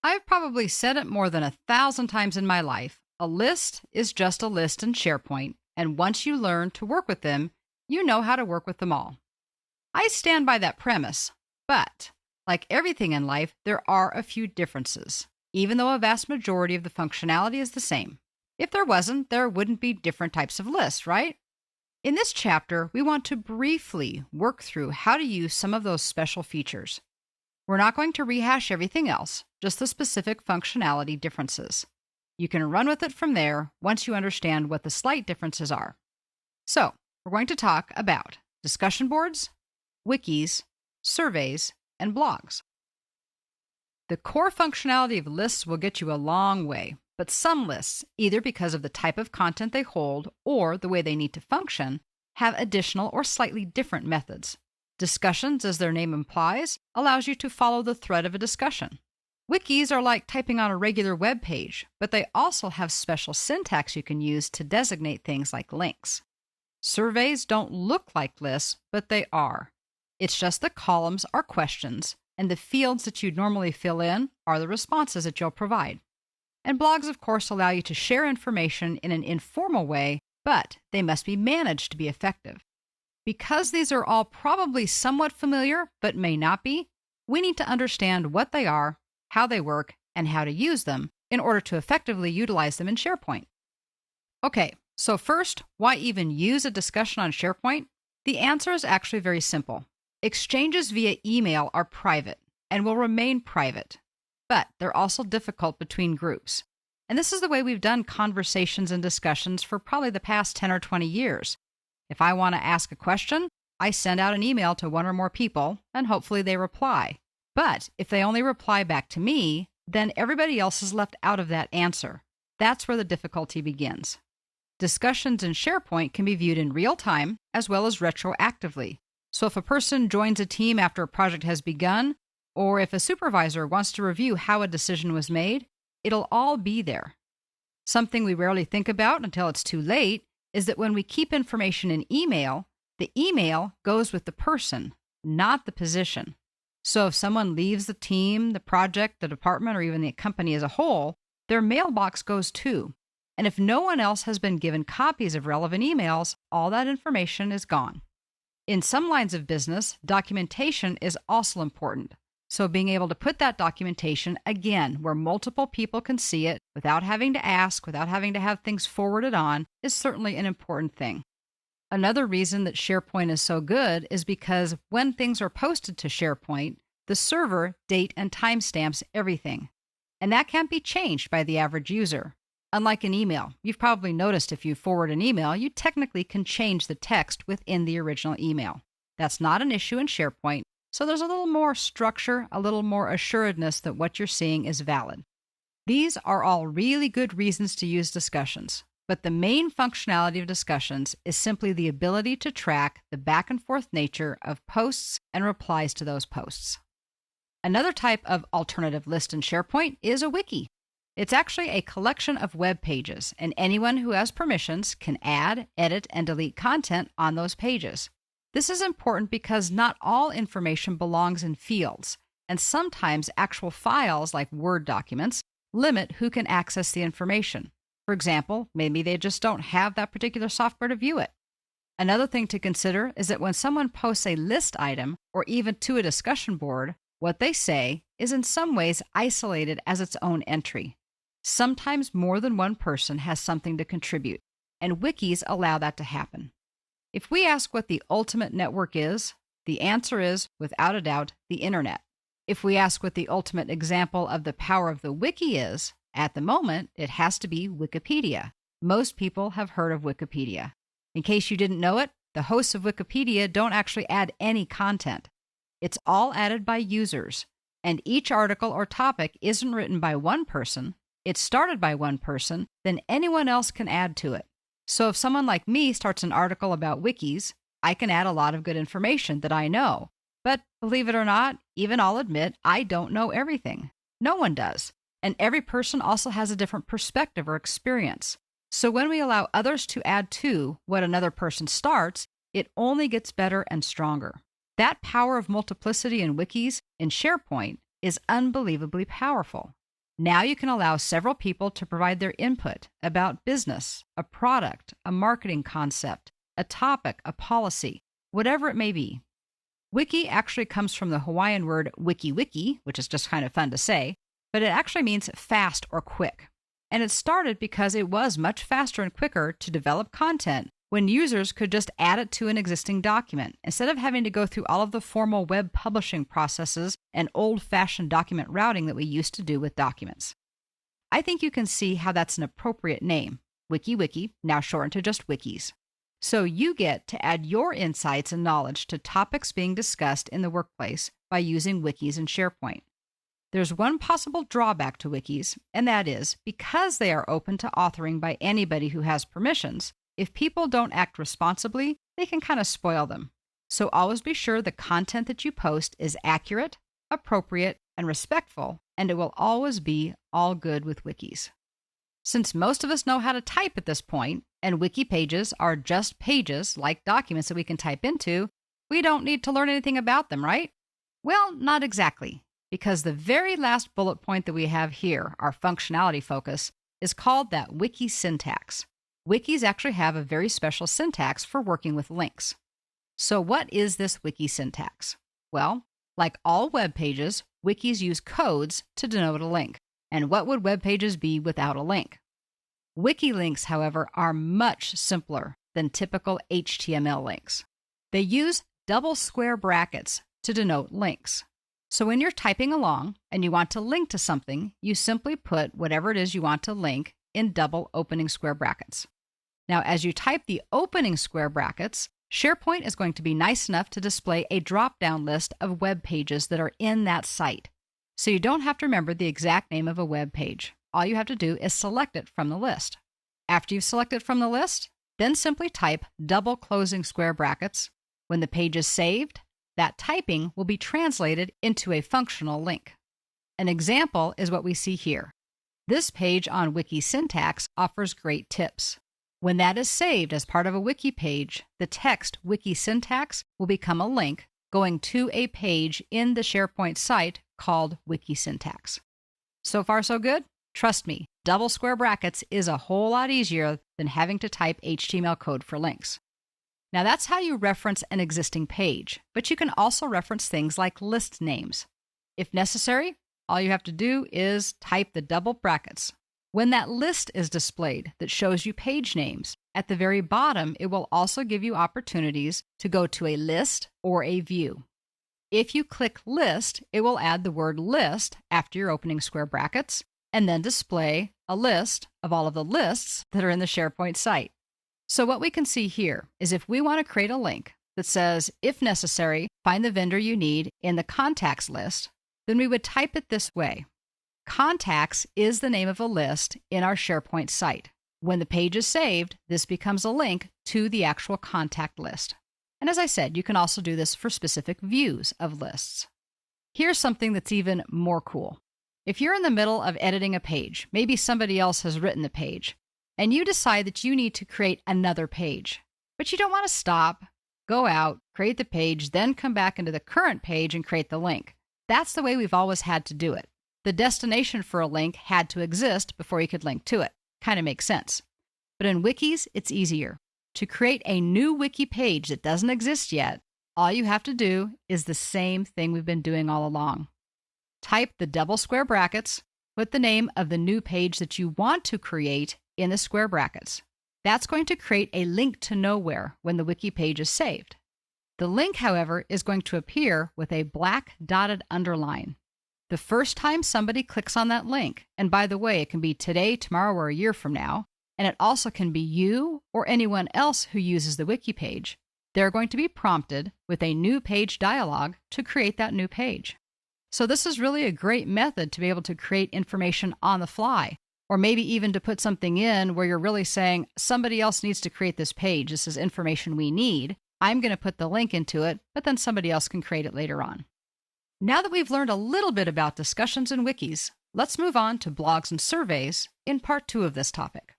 I've probably said it more than 1,000 times in my life. A list is just a list in SharePoint, and once you learn to work with them, you know how to work with them all. I stand by that premise, but like everything in life, there are a few differences, even though a vast majority of the functionality is the same. If there wasn't, there wouldn't be different types of lists, right? In this chapter, we want to briefly work through how to use some of those special features. We're not going to rehash everything else, just the specific functionality differences. You can run with it from there once you understand what the slight differences are. So, we're going to talk about discussion boards, wikis, surveys, and blogs. The core functionality of lists will get you a long way, but some lists, either because of the type of content they hold or the way they need to function, have additional or slightly different methods. Discussions, as their name implies, allows you to follow the thread of a discussion. Wikis are like typing on a regular web page, but they also have special syntax you can use to designate things like links. Surveys don't look like lists, but they are. It's just the columns are questions, and the fields that you'd normally fill in are the responses that you'll provide. And blogs, of course, allow you to share information in an informal way, but they must be managed to be effective. Because these are all probably somewhat familiar, but may not be, we need to understand what they are, how they work, and how to use them in order to effectively utilize them in SharePoint. Okay, so first, why even use a discussion on SharePoint? The answer is actually very simple. Exchanges via email are private and will remain private, but they're also difficult between groups. And this is the way we've done conversations and discussions for probably the past 10 or 20 years. If I want to ask a question, I send out an email to one or more people, and hopefully they reply. But if they only reply back to me, then everybody else is left out of that answer. That's where the difficulty begins. Discussions in SharePoint can be viewed in real time as well as retroactively. So if a person joins a team after a project has begun, or if a supervisor wants to review how a decision was made, it'll all be there. Something we rarely think about until it's too late is that when we keep information in email, the email goes with the person, not the position. So if someone leaves the team, the project, the department, or even the company as a whole, their mailbox goes too. And if no one else has been given copies of relevant emails, all that information is gone. In some lines of business, documentation is also important. So being able to put that documentation, again, where multiple people can see it without having to ask, without having to have things forwarded on, is certainly an important thing. Another reason that SharePoint is so good is because when things are posted to SharePoint, the server date and timestamps everything. And that can't be changed by the average user. Unlike an email, you've probably noticed if you forward an email, you technically can change the text within the original email. That's not an issue in SharePoint. So there's a little more structure, a little more assuredness that what you're seeing is valid. These are all really good reasons to use discussions, but the main functionality of discussions is simply the ability to track the back and forth nature of posts and replies to those posts. Another type of alternative list in SharePoint is a wiki. It's actually a collection of web pages, and anyone who has permissions can add, edit, and delete content on those pages. This is important because not all information belongs in fields, and sometimes actual files like Word documents limit who can access the information. For example, maybe they just don't have that particular software to view it. Another thing to consider is that when someone posts a list item or even to a discussion board, what they say is in some ways isolated as its own entry. Sometimes more than one person has something to contribute, and wikis allow that to happen. If we ask what the ultimate network is, the answer is, without a doubt, the internet. If we ask what the ultimate example of the power of the wiki is, at the moment, it has to be Wikipedia. Most people have heard of Wikipedia. In case you didn't know it, the hosts of Wikipedia don't actually add any content. It's all added by users, and each article or topic isn't written by one person. It's started by one person, then anyone else can add to it. So if someone like me starts an article about wikis, I can add a lot of good information that I know. But believe it or not, even I'll admit, I don't know everything. No one does. And every person also has a different perspective or experience. So when we allow others to add to what another person starts, it only gets better and stronger. That power of multiplicity in wikis in SharePoint is unbelievably powerful. Now you can allow several people to provide their input about business, a product, a marketing concept, a topic, a policy, whatever it may be. Wiki actually comes from the Hawaiian word wiki, which is just kind of fun to say, but it actually means fast or quick. And it started because it was much faster and quicker to develop content when users could just add it to an existing document instead of having to go through all of the formal web publishing processes and old-fashioned document routing that we used to do with documents. I think you can see how that's an appropriate name, WikiWiki, now shortened to just wikis. So you get to add your insights and knowledge to topics being discussed in the workplace by using wikis in SharePoint. There's one possible drawback to wikis, and that is because they are open to authoring by anybody who has permissions, if people don't act responsibly, they can kind of spoil them. So always be sure the content that you post is accurate, appropriate, and respectful, and it will always be all good with wikis. Since most of us know how to type at this point, and wiki pages are just pages like documents that we can type into, we don't need to learn anything about them, right? Well, not exactly, because the very last bullet point that we have here, our functionality focus, is called that wiki syntax. Wikis actually have a very special syntax for working with links. So what is this wiki syntax? Well, like all web pages, wikis use codes to denote a link. And what would web pages be without a link? Wiki links, however, are much simpler than typical HTML links. They use double square brackets to denote links. So when you're typing along and you want to link to something, you simply put whatever it is you want to link in double opening square brackets. Now, as you type the opening square brackets, SharePoint is going to be nice enough to display a drop-down list of web pages that are in that site. So you don't have to remember the exact name of a web page. All you have to do is select it from the list. After you've selected from the list, then simply type double closing square brackets. When the page is saved, that typing will be translated into a functional link. An example is what we see here. This page on Wiki Syntax offers great tips. When that is saved as part of a wiki page, the text Wiki Syntax will become a link going to a page in the SharePoint site called Wiki Syntax. So far, so good? Trust me, double square brackets is a whole lot easier than having to type HTML code for links. Now that's how you reference an existing page, but you can also reference things like list names. If necessary, all you have to do is type the double brackets. When that list is displayed that shows you page names, at the very bottom, it will also give you opportunities to go to a list or a view. If you click List, it will add the word List after your opening square brackets, and then display a list of all of the lists that are in the SharePoint site. So what we can see here is if we want to create a link that says, if necessary, find the vendor you need in the contacts list, then we would type it this way. Contacts is the name of a list in our SharePoint site. When the page is saved, this becomes a link to the actual contact list. And as I said, you can also do this for specific views of lists. Here's something that's even more cool. If you're in the middle of editing a page, maybe somebody else has written the page, and you decide that you need to create another page, but you don't want to stop, go out, create the page, then come back into the current page and create the link. That's the way we've always had to do it. The destination for a link had to exist before you could link to it. Kind of makes sense. But in wikis, it's easier. To create a new wiki page that doesn't exist yet, all you have to do is the same thing we've been doing all along. Type the double square brackets, put the name of the new page that you want to create in the square brackets. That's going to create a link to nowhere when the wiki page is saved. The link, however, is going to appear with a black dotted underline. The first time somebody clicks on that link, and by the way, it can be today, tomorrow, or a year from now, and it also can be you or anyone else who uses the wiki page, they're going to be prompted with a new page dialog to create that new page. So this is really a great method to be able to create information on the fly, or maybe even to put something in where you're really saying, somebody else needs to create this page. This is information we need. I'm going to put the link into it, but then somebody else can create it later on. Now that we've learned a little bit about discussions in wikis, let's move on to blogs and surveys in part 2 of this topic.